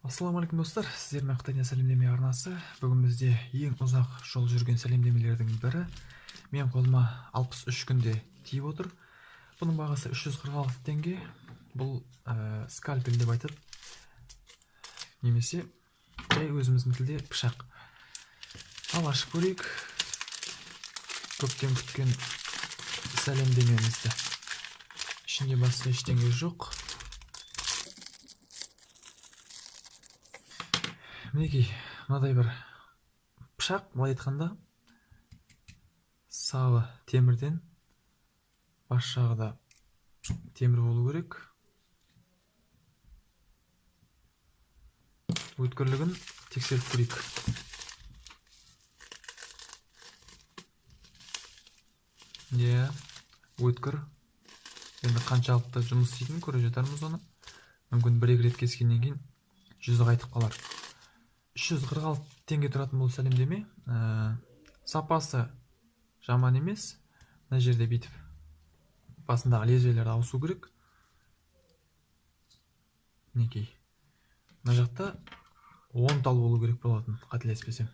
Ассалаумағалейкум достар, сіздермен Қытайдан сәлемдеме арнасы. Бүгін бізде ең ұзақ жол жүрген сәлемдемелердің бірі. Мен қолыма 63 күнде тиіп отыр. Бұның бағасы 346 теңге. Бұл скальпель деп айтады. Немесе өзіміздің тілде пышақ. Ал ашып көрейік. Көптен күткен сәлемдемемізді. Ішінде басқа ештеңе жоқ. Мінекей, мынадай бір пышақ, былай айтқанда сабы темірден, бас жағы да темір болу керек. Өткірлігін тексеріп көрейік. Өткір. Енді қаншалықты жұмыс істейтінін көре жатармыз оны. Мүмкін бір-екі рет кескеннен кейін жүзі қайтып қалар. 346 теңге тұратын бұл сәлемдеме. Сапасы жаман емес. Мына жерде бүйтіп басындағы лезвиелерді ауысу керек. Мінекей. Мына жақта 10 тал болу керек болатын, қателеспесем.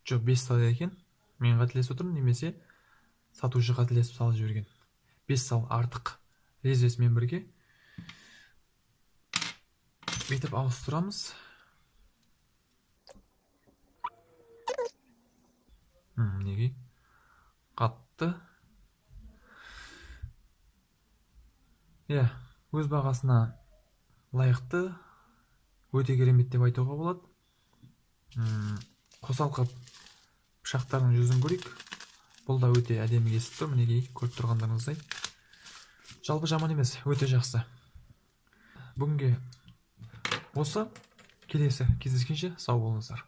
Жоқ, 5 тал екен. Мен қателесіп отырмын, немесе сатушы қателесіп салып жіберген. 5 тал артық лезвиесімен бірге бүйтіп ауыстырамыз. Неге? Қатты. Өз бағасына лайықты, өте керемет деп айтуға болады. Қосалқы пышақтардың жүзін көрейік. Бұл да өте әдемі кесіп тұр. Мінекей, көріп тұрғандарыңыздай. Жалпы жаман емес, өте жақсы. Бүгінге осы. Келесі кездескенше сау болыңыздар.